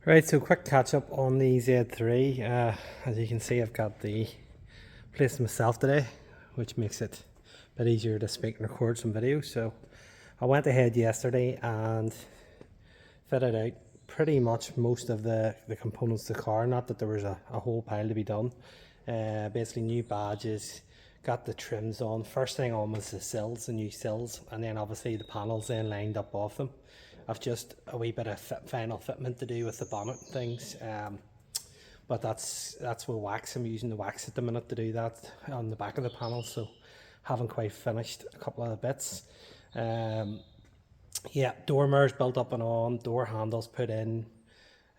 Right, so quick catch up on the Z3. As you can see, I've got the place myself today, which makes it a bit easier to speak and record some videos. So I went ahead yesterday and fitted out pretty much most of the components of the car. Not that there was a whole pile to be done. Basically new badges, got the trims on. First thing on was the sills, the new sills, and then obviously the panels then lined up off them. I've just a wee bit of final fitment to do with the bonnet and things, but that's with wax. I'm using the wax at the minute to do that on the back of the panel, so haven't quite finished a couple of the bits. Yeah, door mirrors built up and on, door handles put in.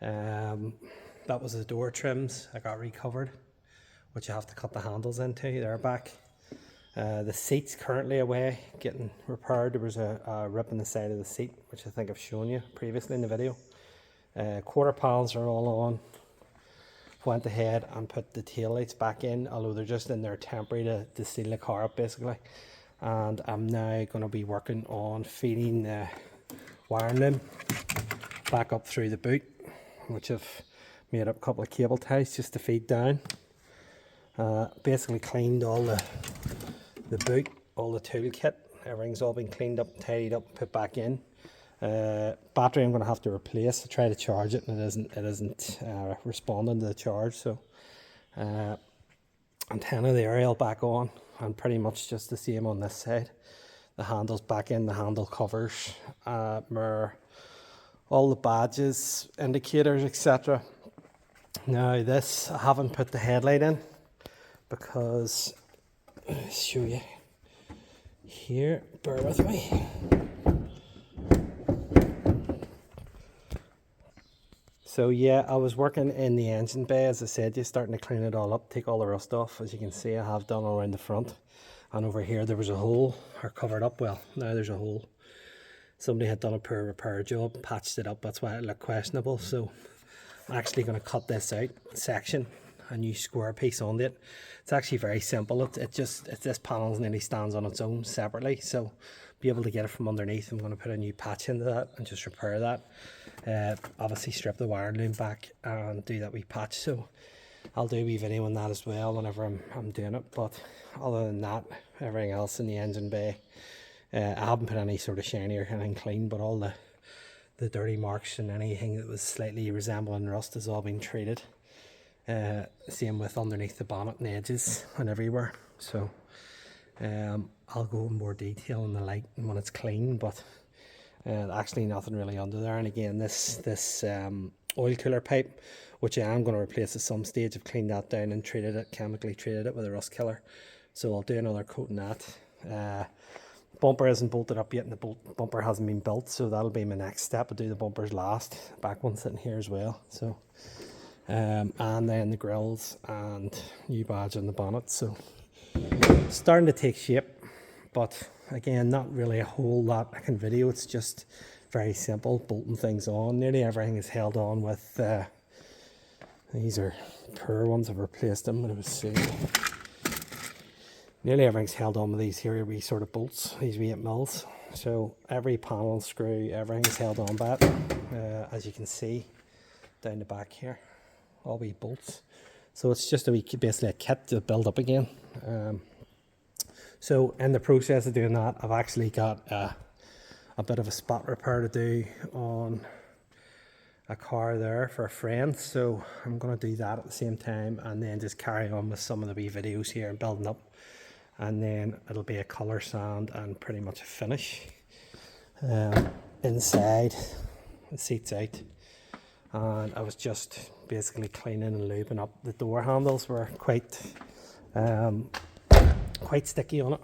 That was the door trims I got recovered, which you have to cut the handles into. They're back. The seat's currently away getting repaired. There was a rip in the side of the seat, which I think I've shown you previously in the video. Quarter panels are all on. Went ahead and put the tail lights back in, although they're just in there temporary to seal the car up basically. And I'm now going to be working on feeding the wiring loom back up through the boot, which I've made up a couple of cable ties just to feed down. Basically cleaned all the boot, all the tool kit, everything's all been cleaned up, tidied up, put back in. Battery I'm going to have to replace. I try to charge it and it isn't responding to the charge, so antenna, the aerial back on, and pretty much just the same on this side. The handles back in, the handle covers, mirror, all the badges, indicators, etc. Now this, I haven't put the headlight in because, I'll show you here, bear with me. So yeah, I was working in the engine bay, as I said, just starting to clean it all up, take all the rust off. As you can see, I have done around the front, and over here there was a hole, or covered up. Well, now there's a hole. Somebody had done a poor repair job, patched it up, that's why it looked questionable. So I'm actually going to cut this out section, a new square piece on it. It's actually very simple. This panel nearly stands on its own separately, so be able to get it from underneath. I'm going to put a new patch into that and just repair that. Obviously strip the wiring loom back and do that wee patch. So I'll do a wee video on that as well whenever I'm doing it. But other than that, everything else in the engine bay, I haven't put any sort of shiny or anything clean, but all the dirty marks and anything that was slightly resembling rust has all been treated. Same with underneath the bonnet and edges and everywhere. So I'll go in more detail in the light when it's clean, but actually nothing really under there. And again, this oil cooler pipe, which I am going to replace at some stage, I've cleaned that down and treated it, chemically treated it with a rust killer, so I'll do another coat on that. Bumper isn't bolted up yet, and the bumper hasn't been built, so that'll be my next step. I'll do the bumpers last. Back one sitting here as well. So and then the grills and new badge on the bonnet. So starting to take shape, but again, not really a whole lot I can video. It's just very simple, bolting things on. Nearly everything is held on with these are poor ones. I've replaced them, but it was nearly everything's held on with these here wee sort of bolts, these wee 8mm. So every panel, screw, everything is held on by it. As you can see down the back here, all wee bolts. So it's just basically a kit to build up again. So in the process of doing that, I've actually got a bit of a spot repair to do on a car there for a friend. So I'm going to do that at the same time, and then just carry on with some of the wee videos here and building up. And then it'll be a colour sand and pretty much a finish. Inside, the seat's out. And I was just basically cleaning and lubing up. The door handles were quite sticky on it,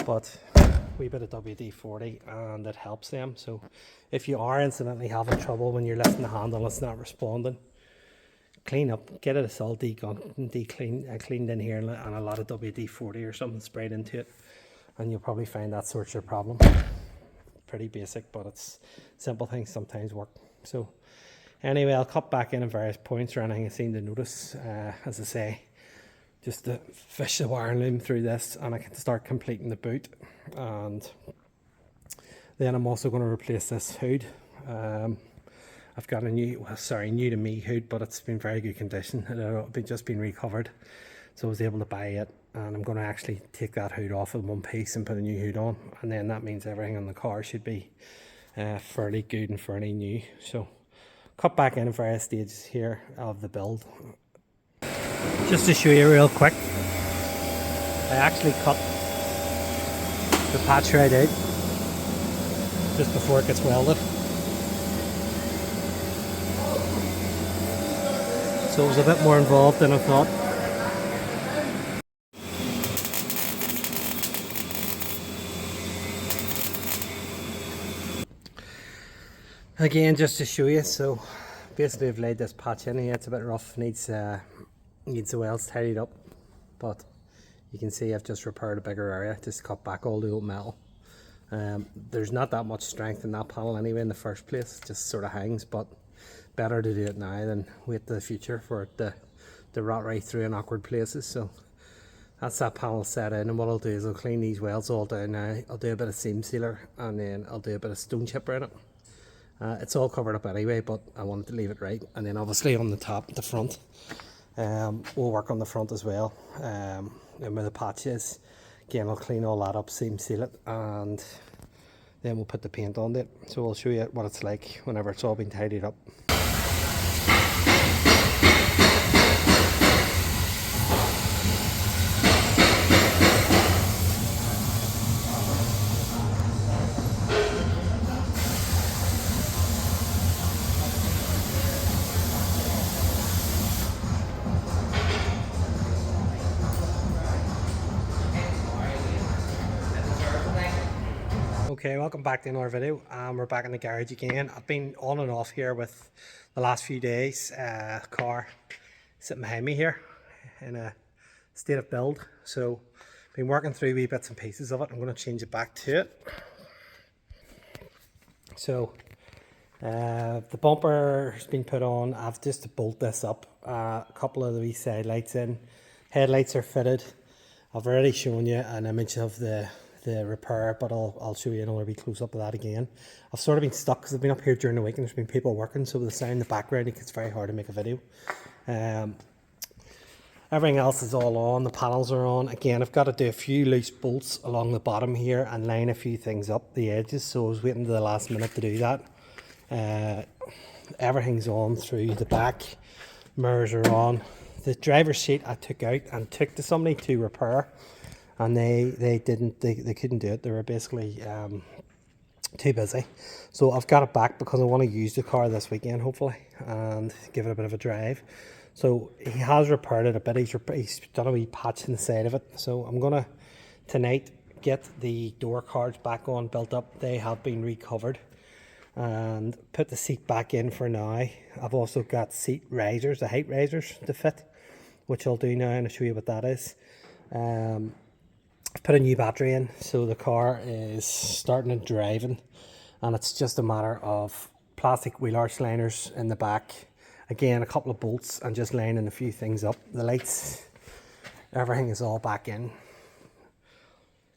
but a wee bit of WD-40 and it helps them. So if you are incidentally having trouble when you're lifting the handle and it's not responding, clean up, get it all cleaned in here, and a lot of WD-40 or something sprayed into it, and you'll probably find that sorts your problem. Pretty basic, but it's simple things sometimes work. So anyway, I'll cut back in at various points or anything I seem to notice, as I say, just to fish the wiring loom through this, and I can start completing the boot. And then I'm also going to replace this hood. I've got a new, well, sorry, new to me hood, but it's been very good condition. It had just been recovered, so I was able to buy it, and I'm going to actually take that hood off in one piece and put a new hood on, and then that means everything on the car should be fairly good and fairly new. So cut back in various stages here of the build. Just to show you real quick, I actually cut the patch right out just before it gets welded. So it was a bit more involved than I thought. Again, just to show you, so basically I've laid this patch in here. It's a bit rough, needs the welds tidied up, but you can see I've just repaired a bigger area, just cut back all the old metal. There's not that much strength in that panel anyway in the first place, it just sort of hangs, but better to do it now than wait to the future for it to rot right through in awkward places. So that's that panel set in, and what I'll do is I'll clean these welds all down now. I'll do a bit of seam sealer, and then I'll do a bit of stone chipper in it. It's all covered up anyway, but I wanted to leave it right. And then obviously on the top, the front, we'll work on the front as well. And where the patch is, again, I'll clean all that up, seam seal it, and then we'll put the paint on it. So I'll show you what it's like whenever it's all been tidied up. Okay, welcome back to another video. We're back in the garage again. I've been on and off here with the last few days. Car sitting behind me here in a state of build. So been working through wee bits and pieces of it. I'm going to change it back to it. So the bumper has been put on. I've just to bolt this up. A couple of the wee side lights in. Headlights are fitted. I've already shown you an image of the repair, but I'll show you another wee close up of that again. I've sort of been stuck because I've been up here during the week and there's been people working, so with the sound in the background it's very hard to make a video. Everything else is all on, the panels are on. Again, I've got to do a few loose bolts along the bottom here and line a few things up the edges, so I was waiting to the last minute to do that. Everything's on through the back, mirrors are on. The driver's seat I took out and took to somebody to repair, and they couldn't do it. They were basically too busy. So I've got it back because I want to use the car this weekend hopefully and give it a bit of a drive. So he has repaired it a bit. He's done a wee patch in the side of it. So I'm gonna tonight get the door cards back on, built up. They have been recovered, and put the seat back in for now. I've also got seat risers, the height risers to fit, which I'll do now and I'll show you what that is. I've put a new battery in, so the car is starting and driving, and it's just a matter of plastic wheel arch liners in the back, again a couple of bolts, and just lining a few things up. The lights, everything is all back in,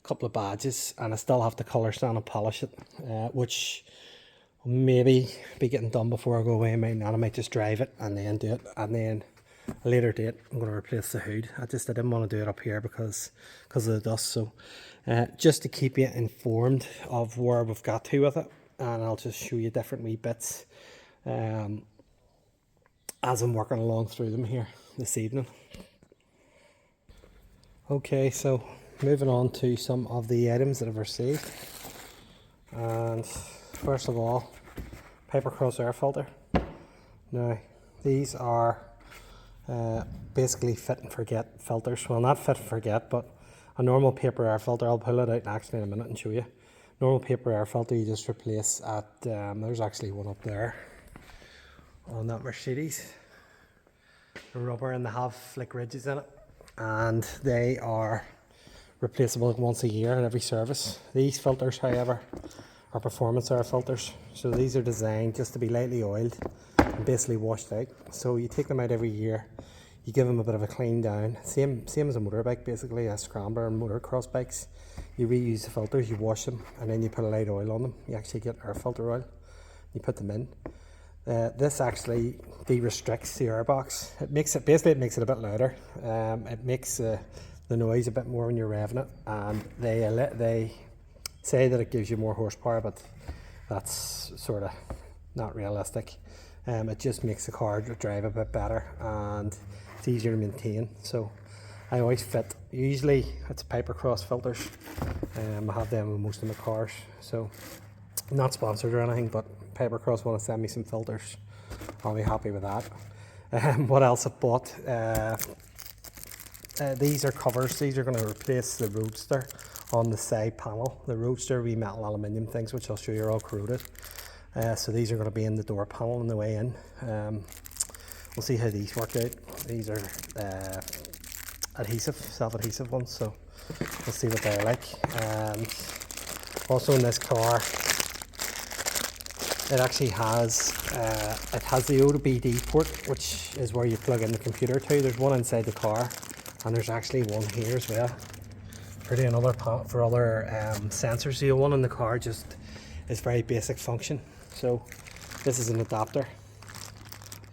a couple of badges, and I still have to colour sand and polish it, which will maybe be getting done before I go away. I might just drive it and then do it, and then a later date I'm going to replace the hood. I didn't want to do it up here because of the dust. So just to keep you informed of where we've got to with it, and I'll just show you different wee bits as I'm working along through them here this evening. Okay, so moving on to some of the items that I've received, and first of all, paper cross air filter. Now these are basically fit and forget filters. Well, not fit and forget, but a normal paper air filter. I'll pull it out actually in a minute and show you. Normal paper air filter you just replace at there's actually one up there on that Mercedes, the rubber, and they have flick ridges in it, and they are replaceable once a year at every service. These filters, however, are performance air filters, so these are designed just to be lightly oiled and basically washed out. So you take them out every year, you give them a bit of a clean down, same as a motorbike, basically a scrambler and motocross bikes. You reuse the filters, you wash them, and then you put a light oil on them. You actually get air filter oil, you put them in. This actually de-restricts the airbox. It makes it a bit louder. It makes the noise a bit more when you're revving it, and they say that it gives you more horsepower, but that's sort of not realistic. It just makes the car drive a bit better, and it's easier to maintain. So I always fit, usually it's Piper Cross filters. I have them in most of my cars, so I'm not sponsored or anything, but Piper Cross want to send me some filters, I'll be happy with that. What else I bought? These are covers. These are going to replace the roadster on the side panel. The roadster, we metal aluminium things, which I'll show you, are all corroded. So these are going to be in the door panel on the way in. We'll see how these work out. These are adhesive, self-adhesive ones, so we'll see what they're like. Also in this car, it actually has the O to BD port, which is where you plug in the computer to. There's one inside the car, and there's actually one here as well for another sensors. The one in the car just is very basic function. So this is an adapter.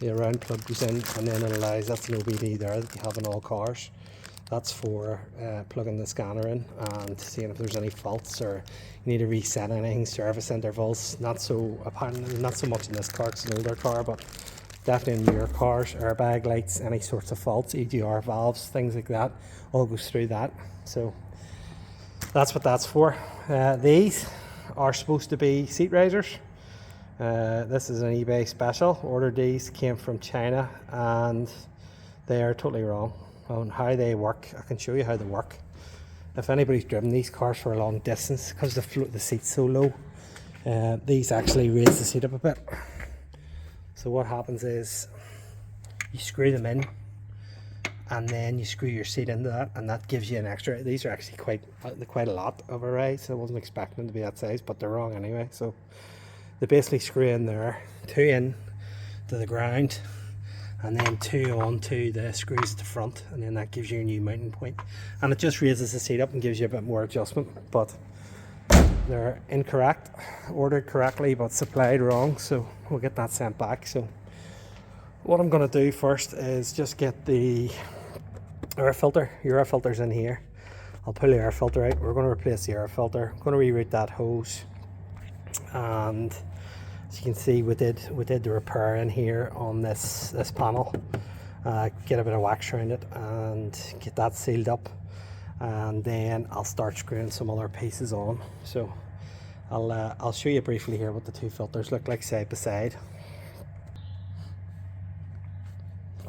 The round plug goes in, and then it allows, that's an OBD there that you have in all cars. That's for plugging the scanner in and seeing if there's any faults or you need to reset anything, service intervals. Not so much in this car, it's an older car, but definitely in newer cars. Airbag lights, any sorts of faults, EGR valves, things like that, all goes through that. So that's what that's for. These are supposed to be seat raisers. This is an eBay special. Ordered these, came from China, and they are totally wrong on how they work. I can show you how they work. If anybody's driven these cars for a long distance, because the seat's so low, these actually raise the seat up a bit. So what happens is you screw them in, and then you screw your seat into that, and that gives you an extra. These are actually quite a lot of a rise. So I wasn't expecting them to be that size, but they're wrong anyway. So they basically screw in there, 2 in to the ground, and then 2 onto the screws at the front, and then that gives you a new mounting point, and it just raises the seat up and gives you a bit more adjustment. But they're incorrect, ordered correctly but supplied wrong, so we'll get that sent back. So what I'm going to do first is just get the air filter. Your air filter's in here. I'll pull the air filter out. We're going to replace the air filter. I'm going to reroute that hose, and as you can see, we did the repair in here on this panel. Get a bit of wax around it and get that sealed up, and then I'll start screwing some other pieces on. So I'll show you briefly here what the 2 filters look like side by side.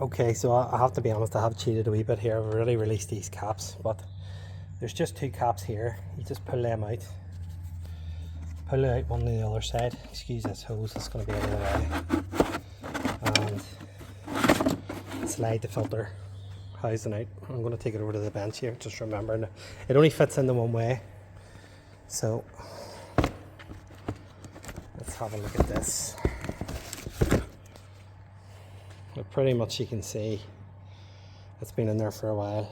Okay, so I have to be honest, I have cheated a wee bit here. I've already released these caps, but there's just 2 caps here. You just pull them out. Pull it out one on the other side. Excuse this hose, it's going to be out of the way. And slide the filter housing out. I'm going to take it over to the bench here, just remembering it only fits into one way. So let's have a look at this. But pretty much you can see it's been in there for a while.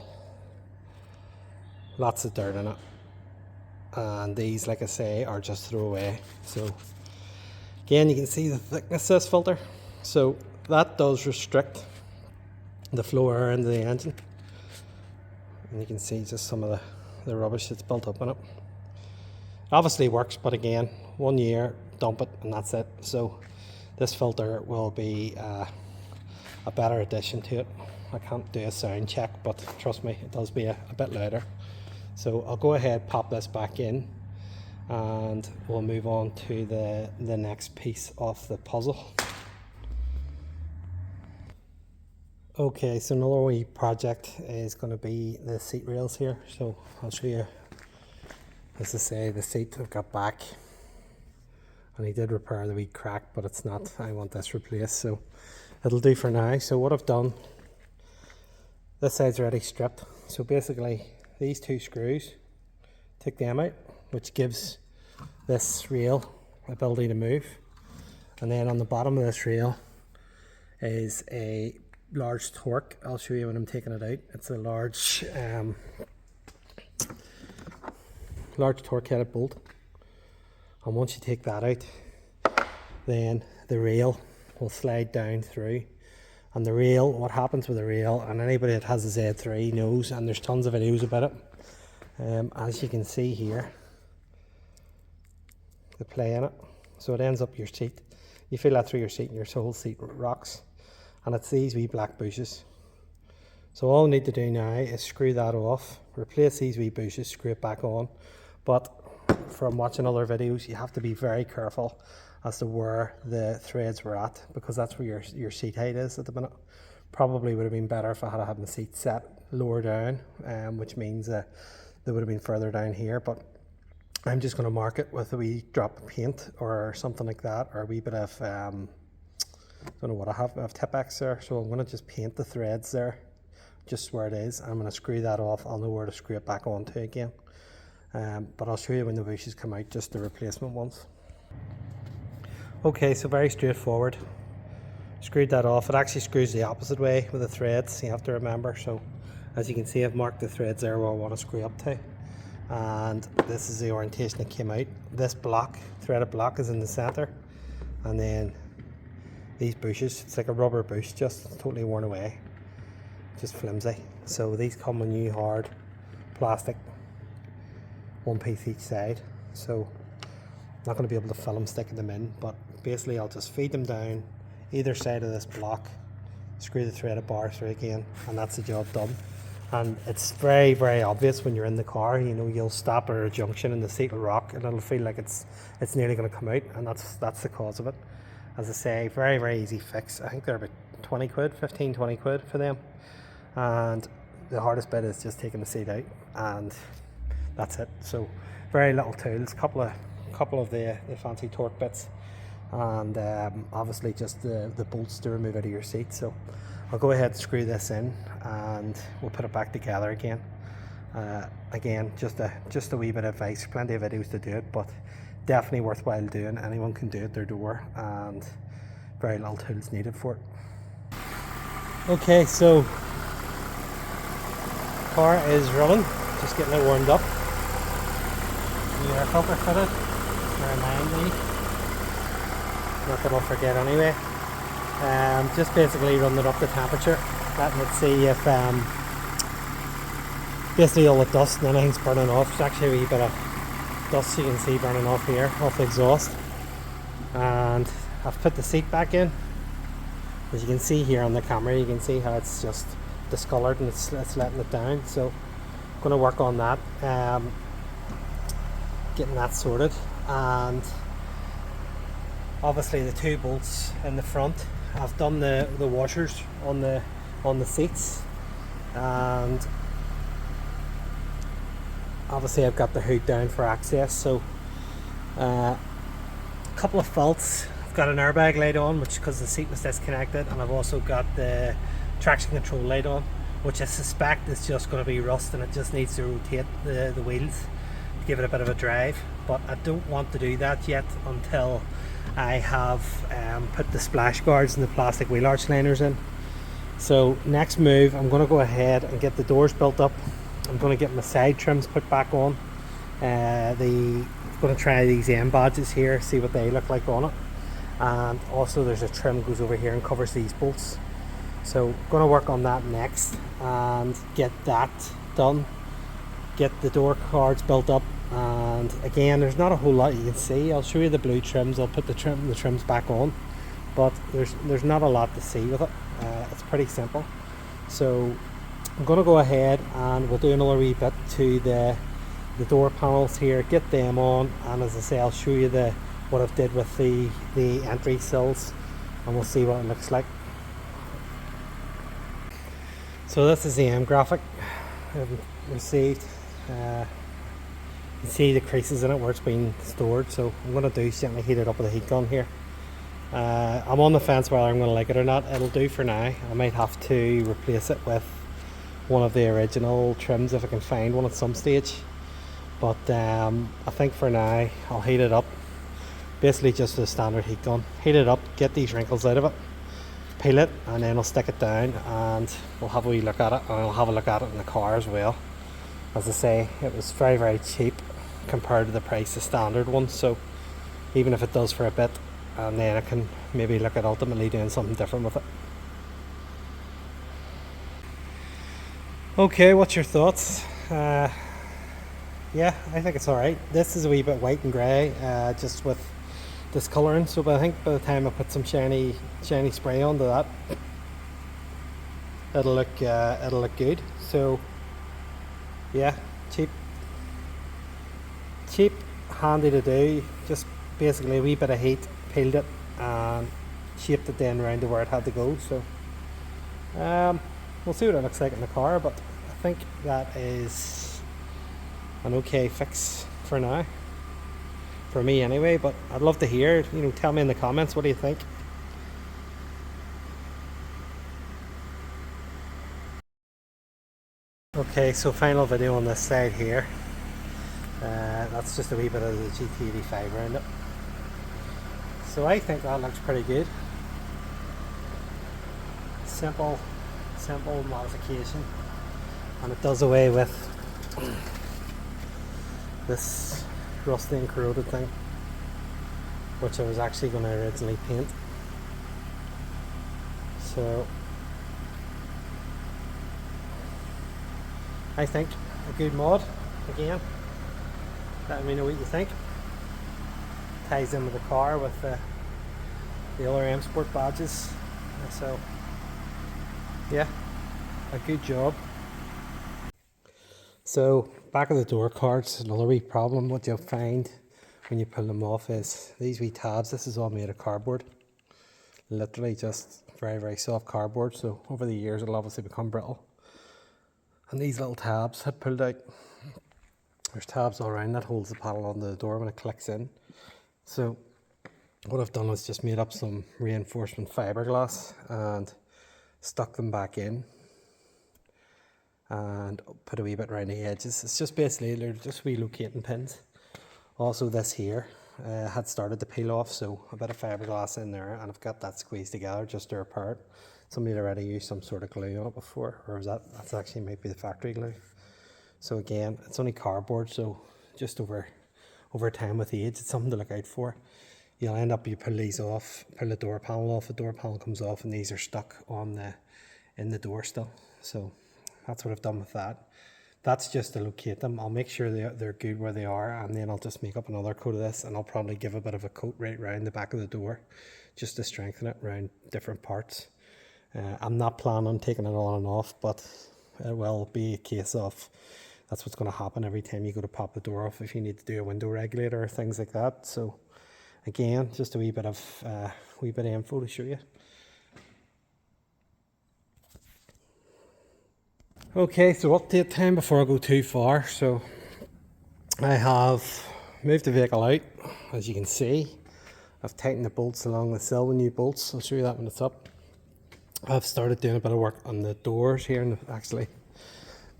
Lots of dirt in it. And these, like I say, are just throwaway. So again, you can see the thickness of this filter, so that does restrict the flow of air into the engine, and you can see just some of the rubbish that's built up in it. Obviously works, but again, 1 year, dump it, and that's it. So this filter will be a better addition to it. I can't do a sound check, but trust me, it does be a bit louder. So I'll go ahead, pop this back in, and we'll move on to the next piece of the puzzle. Okay, so another wee project is going to be the seat rails here. So I'll show you. As I say, the seat I've got back, and he did repair the wee crack, but it's not. I want this replaced, so it'll do for now. So what I've done, this side's already stripped. So basically, these 2 screws, take them out, which gives this rail ability to move. And then on the bottom of this rail is a large torque. I'll show you when I'm taking it out. It's a large torque headed bolt. And once you take that out, then the rail will slide down through. And the rail, what happens with the rail, and anybody that has a Z3 knows, and there's tons of videos about it. As you can see here, the play in it. So it ends up your seat. You feel that through your seat and your whole seat rocks. And it's these wee black bushes. So all I need to do now is screw that off, replace these wee bushes, screw it back on. But from watching other videos, you have to be very careful as to where the threads were at, because that's where your seat height is at the minute. Probably would have been better if I had my seat set lower down, which means they would have been further down here. But I'm just going to mark it with a wee drop of paint or something like that, or a wee bit of, I don't know what I have Tipex there, so I'm going to just paint the threads there, just where it is. I'm going to screw that off. I'll know where to screw it back onto again. But I'll show you when the bushes come out, just the replacement ones. Okay, so very straightforward. Screwed that off. It actually screws the opposite way with the threads, you have to remember. So as you can see, I've marked the threads there where I want to screw up to. And this is the orientation that came out. This block, threaded block, is in the center. And then these bushes, it's like a rubber bush, just totally worn away. Just flimsy. So these come with new hard plastic, one piece each side. So I'm not going to be able to film sticking them in, but basically I'll just feed them down either side of this block, screw the threaded bar through again, and that's the job done. And it's very, very obvious when you're in the car. You know, you'll stop at a junction and the seat will rock and it'll feel like it's nearly going to come out, and that's the cause of it. As I say, very, very easy fix. I think they're about 20 quid, 15, 20 quid for them. And the hardest bit is just taking the seat out, and that's it. So very little tools, couple of the fancy torque bits, and obviously just the bolts to remove out of your seat. So I'll go ahead and screw this in and we'll put it back together again. Again, just a wee bit of advice, plenty of videos to do it, but definitely worthwhile doing. Anyone can do it, their door, and very little tools needed for it. Okay, so car is running, just getting it warmed up. New air filter fitted, remind me, not that I'll forget anyway. Just basically running it up to temperature, letting it see if basically all the dust and anything's burning off. There's actually a wee bit of dust you can see burning off here, off the exhaust. And I've put the seat back in. As you can see here on the camera, you can see how it's just discoloured and it's letting it down. So I'm going to work on that, getting that sorted. And obviously the two bolts in the front, I've done the washers on the seats, and obviously I've got the hood down for access. So a couple of faults. I've got an airbag light on, which because the seat was disconnected, and I've also got the traction control light on, which I suspect is just going to be rust, and it just needs to rotate the wheels to give it a bit of a drive. But I don't want to do that yet until I have put the splash guards and the plastic wheel arch liners in. So next move, I'm going to go ahead and get the doors built up. I'm going to get my side trims put back on. I'm going to try these M badges here, see what they look like on it. And also there's a trim goes over here and covers these bolts. So I'm going to work on that next and get that done. Get the door cards built up. And again, there's not a whole lot you can see. I'll show you the blue trims. I'll put the trims back on, but there's not a lot to see with it. It's pretty simple. So I'm going to go ahead and we'll do another wee bit to the door panels here, get them on, and as I say, I'll show you what I've did with the entry sills, and we'll see what it looks like. So this is the M graphic I've received. You can see the creases in it where it's been stored. So I'm going to do is gently heat it up with a heat gun here. I'm on the fence whether I'm going to like it or not. It'll do for now. I might have to replace it with one of the original trims if I can find one at some stage. But I think for now I'll heat it up. Basically just a standard heat gun. Heat it up, get these wrinkles out of it, peel it, and then I'll stick it down and we'll have a wee look at it, and I'll have a look at it in the car as well. As I say, it was very, very cheap compared to the price of standard ones, so even if it does for a bit, and then I can maybe look at ultimately doing something different with it. Okay, what's your thoughts? Yeah, I think it's alright. This is a wee bit white and grey, just with discolouring, so I think by the time I put some shiny spray onto that, it'll look good. So yeah, cheap, handy to do. Just basically a wee bit of heat, peeled it and shaped it then around to where it had to go. So we'll see what it looks like in the car, but I think that is an okay fix for now, for me anyway. But I'd love to hear, tell me in the comments, what do you think? Okay, so final video on this side here. That's just a wee bit of the GT85 around it. So I think that looks pretty good. Simple modification, and it does away with this rusty and corroded thing, which I was actually going to originally paint. So I think a good mod. Again, let me know what you think. Ties in with the car with the other M Sport badges. So yeah, a good job. So back of the door cards, another wee problem. What you'll find when you pull them off is these wee tabs. This is all made of cardboard, literally just very soft cardboard. So over the years it'll obviously become brittle. And these little tabs had pulled out. There's tabs all around that holds the panel onto the door when it clicks in. So what I've done is just made up some reinforcement fiberglass and stuck them back in and put a wee bit around the edges. It's just basically, they're just relocating pins. Also this here had started to peel off, so a bit of fiberglass in there, and I've got that squeezed together just to repair it. Somebody had already used some sort of glue on it before, or that's actually might be the factory glue. So again, it's only cardboard, so just over time with age, it's something to look out for. You'll end up, you pull these off, pull the door panel off, the door panel comes off, and these are stuck on in the door still. So that's what I've done with that. That's just to locate them. I'll make sure they're good where they are, and then I'll just make up another coat of this, and I'll probably give a bit of a coat right around the back of the door just to strengthen it around different parts. I'm not planning on taking it on and off, but it will be a case of that's what's going to happen every time you go to pop the door off if you need to do a window regulator or things like that. So again, just a wee bit of info to show you. Okay, so update time before I go too far. So I have moved the vehicle out, as you can see. I've tightened the bolts along the sill with new bolts. I'll show you that when it's up. I've started doing a bit of work on the doors here, and actually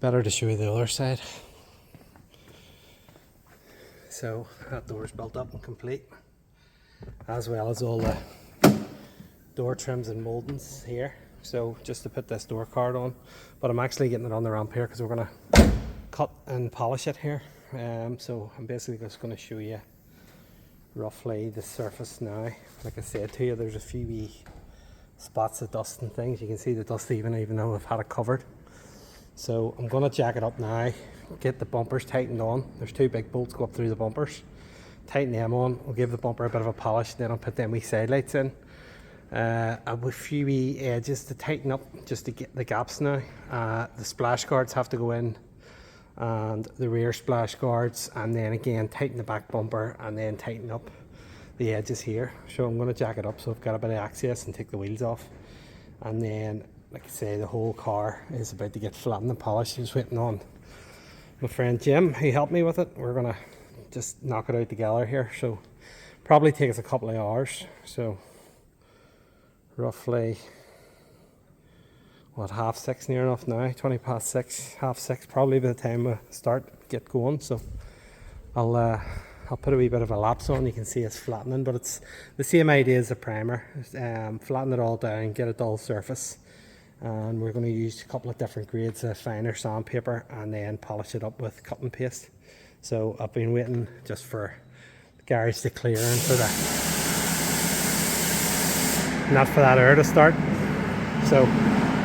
better to show you the other side. So that door's built up and complete, as well as all the door trims and mouldings here. So just to put this door card on, but I'm actually getting it on the ramp here because we're going to cut and polish it here. So I'm basically just going to show you roughly the surface now. Like I said to you, there's a few wee spots of dust and things. You can see the dust even though I've had it covered. So I'm going to jack it up now, get the bumpers tightened on. There's two big bolts go up through the bumpers. Tighten them on, I'll give the bumper a bit of a polish, then I'll put them wee side lights in. A few wee edges to tighten up just to get the gaps now. The splash guards have to go in, and the rear splash guards, and then again tighten the back bumper and then tighten up the edges here. So I'm going to jack it up so I've got a bit of access and take the wheels off. And then, like I say, the whole car is about to get flattened and polished. Just waiting on my friend Jim, who helped me with it. We're going to just knock it out together here. So probably take us a couple of hours. So roughly, what, 6:30 near enough now, 6:20, 6:30 probably by the time we get going. So I'll put a wee bit of a lapse on. You can see it's flattening, but it's the same idea as the primer. Flatten it all down, get a dull surface, and we're going to use a couple of different grades of finer sandpaper and then polish it up with cut and paste. So I've been waiting just for the garage to clear and for not for that air to start. So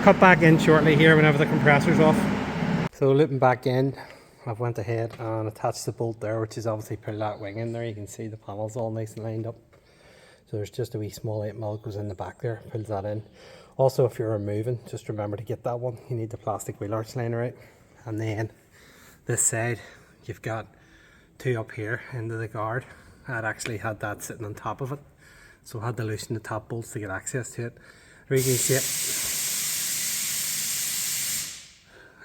cut back in shortly here whenever the compressor's off. So looping back in, I've went ahead and attached the bolt there, which is obviously pull that wing in there. You can see the panels all nice and lined up. So there's just a wee small 8mm goes in the back there, pulls that in. Also, if you're removing, just remember to get that one. You need the plastic wheel arch liner out. And then this side, you've got two up here into the guard. I'd actually had that sitting on top of it, so I had to loosen the top bolts to get access to it. There you can see it.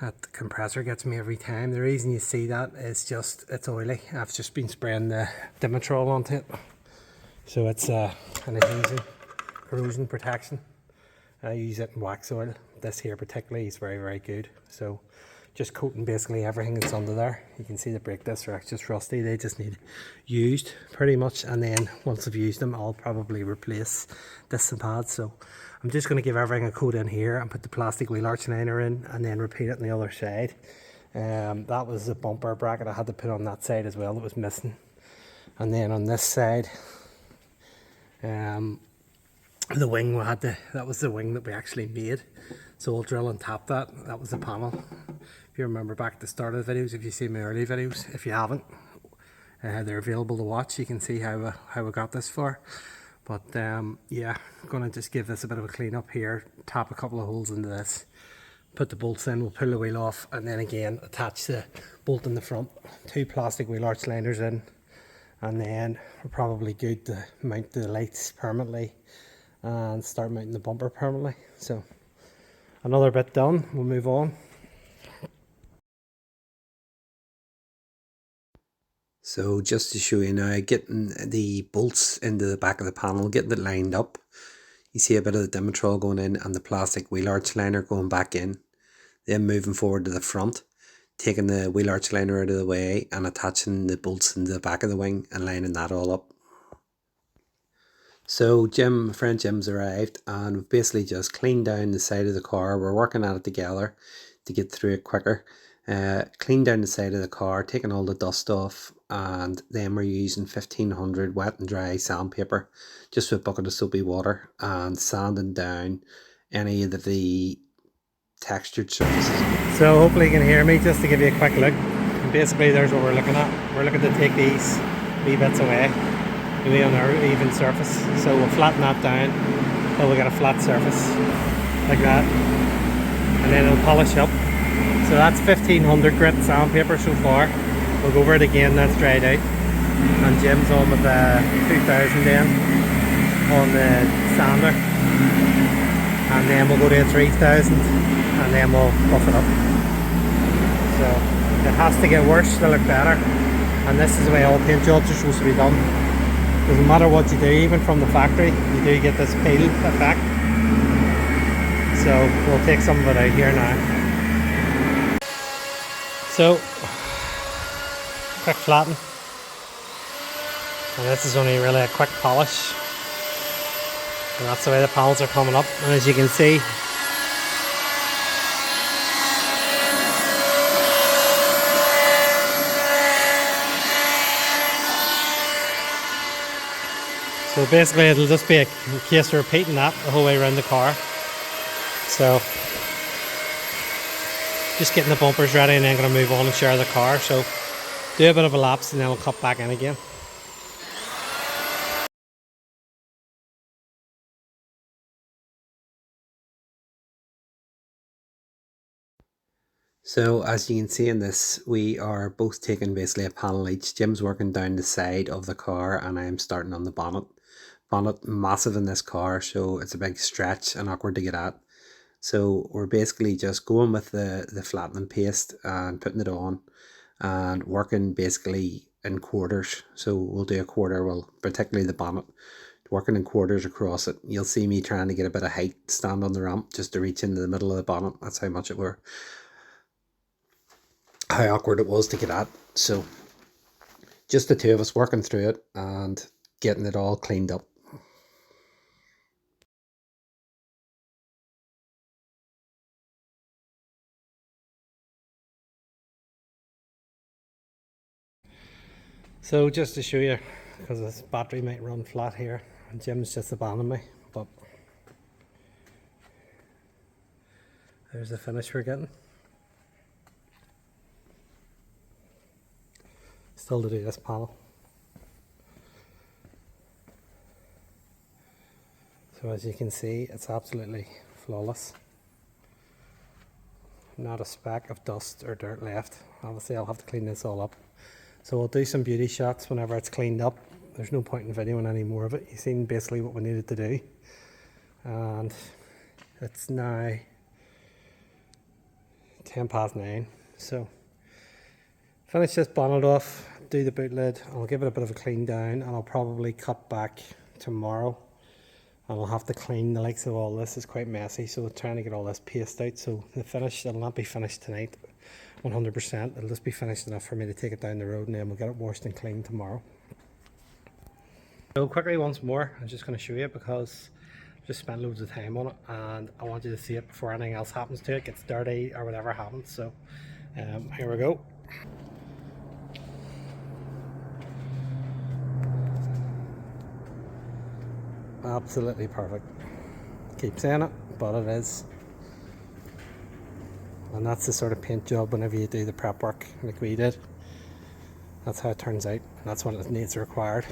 That compressor gets me every time. The reason you see that is just it's oily. I've just been spraying the Dimetrol onto it, so it's an corrosion protection. I use it in wax oil. This here particularly is very, very good. So just coating basically everything that's under there. You can see the brake discs are just rusty. They just need used pretty much. And then once I've used them, I'll probably replace discs and pads. So I'm just going to give everything a coat in here and put the plastic wheel arch liner in and then repeat it on the other side. That was the bumper bracket I had to put on that side as well that was missing. And then on this side, the wing that was the wing that we actually made. So we'll drill and tap that. That was the panel. If you remember back at the start of the videos, if you see my early videos, if you haven't, they're available to watch. You can see how we got this far. But yeah, I'm gonna just give this a bit of a clean up here, tap a couple of holes into this, put the bolts in, we'll pull the wheel off, and then again attach the bolt in the front, two plastic wheel arch liners in, and then we're probably good to mount the lights permanently and start mounting the bumper permanently. So another bit done, we'll move on. So just to show you now, getting the bolts into the back of the panel, getting it lined up. You see a bit of the Dimetrol going in and the plastic wheel arch liner going back in. Then moving forward to the front, taking the wheel arch liner out of the way and attaching the bolts into the back of the wing and lining that all up. So my friend Jim's arrived and we've basically just cleaned down the side of the car. We're working at it together to get through it quicker. Cleaned down the side of the car, taking all the dust off, and then we're using 1500 wet and dry sandpaper just with a bucket of soapy water and sanding down any of the textured surfaces. So hopefully you can hear me, just to give you a quick look. And basically there's what we're looking at. We're looking to take these wee bits away, maybe on our even surface. So we'll flatten that down until we get a flat surface like that, and then it'll polish up. So that's 1500 grit sandpaper so far. We'll go over it again, that's dried out. And Jim's on with 2000 then on the sander. And then we'll go to 3000 and then we'll buff it up. So it has to get worse to look better. And this is the way all paint jobs are supposed to be done. Doesn't matter what you do, even from the factory, you do get this peel effect. So we'll take some of it out here now. So, quick flatten, and this is only really a quick polish, and that's the way the panels are coming up. And as you can see, so basically it'll just be a case of repeating that the whole way around the car. So just getting the bumpers ready and then going to move on and share the car. So do a bit of a lapse and then we'll cut back in again. So as you can see in this, we are both taking basically a panel each. Jim's working down the side of the car and I'm starting on the bonnet. Bonnet massive in this car, so it's a big stretch and awkward to get at. So we're basically just going with the flattening paste and putting it on and working basically in quarters. So we'll do a quarter, well, particularly the bonnet, working in quarters across it. You'll see me trying to get a bit of height, stand on the ramp just to reach into the middle of the bonnet. That's how much it were, how awkward it was to get at. So just the two of us working through it and getting it all cleaned up. So just to show you, because this battery might run flat here, and Jim's just abandoning me, but There's the finish we're getting. Still to do this panel. So as you can see, it's absolutely flawless. Not a speck of dust or dirt left. Obviously I'll have to clean this all up. So we'll do some beauty shots whenever it's cleaned up. There's no point in videoing any more of it. You've seen basically what we needed to do. And it's now 9:10. So finish this bonnet off, do the boot lid. I'll give it a bit of a clean down, and I'll probably cut back tomorrow. And I'll have to clean the likes of all this. It's quite messy, so we're trying to get all this paste out. So the finish, it'll not be finished tonight 100%. It'll just be finished enough for me to take it down the road, and then we'll get it washed and cleaned tomorrow. So quickly once more, I'm just going to show you because I've just spent loads of time on it, and I want you to see it before anything else happens to it, gets dirty or whatever happens. So here we go. Absolutely perfect. Keep saying it, but it is. And that's the sort of paint job whenever you do the prep work like we did. That's how it turns out. That's what it needs required.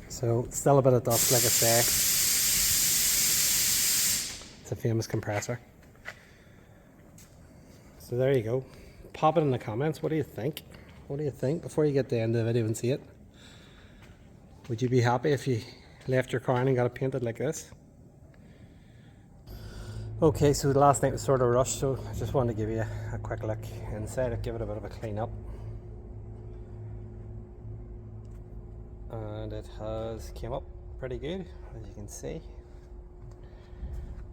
So still a bit of dust, like I say. It's a famous compressor. So there you go. Pop it in the comments. What do you think? What do you think before you get to the end of the video and see it? Would you be happy if you left your car and got it painted like this? Okay, so the last night was sort of rushed, so I just wanted to give you a quick look inside it, give it a bit of a clean up. And it has came up pretty good, as you can see.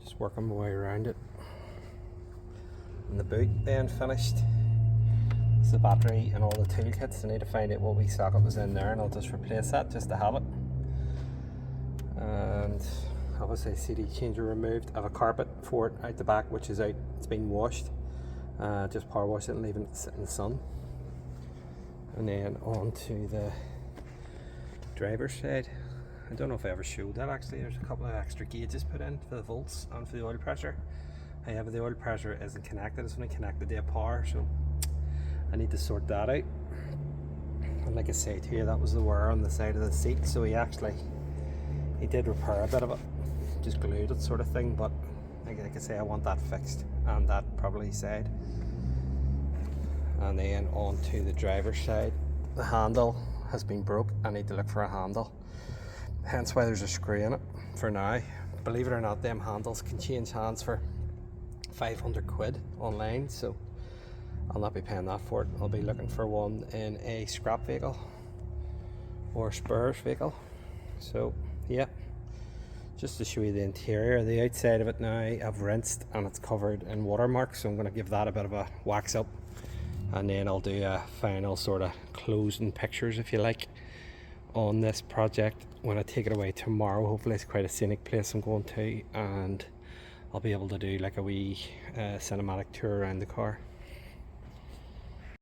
Just working my way around it. And the boot then finished. It's the battery and all the tool kits. I need to find out what wee socket was in there, and I'll just replace that just to have it. And obviously CD changer removed. I have a carpet for it out the back, which is out. It's been washed. Just power wash it and leaving it to sit in the sun. And then on to the driver's side. I don't know if I ever showed that actually. There's a couple of extra gauges put in for the volts and for the oil pressure. However, the oil pressure isn't connected. It's only connected to a power, so I need to sort that out. And like I said here, that was the wear on the side of the seat, so he did repair a bit of it, just glued it sort of thing, but like I say, I want that fixed, and that probably side. And then on to the driver's side. The handle has been broke. I need to look for a handle, hence why there's a screw in it for now. Believe it or not, them handles can change hands for 500 quid online, so I'll not be paying that for it. I'll be looking for one in a scrap vehicle or spares vehicle. So yeah, just to show you the interior. The outside of it now I've rinsed and it's covered in watermarks, so I'm going to give that a bit of a wax up, and then I'll do a final sort of closing pictures, if you like, on this project when I take it away tomorrow. Hopefully it's quite a scenic place I'm going to, and I'll be able to do like a wee cinematic tour around the car.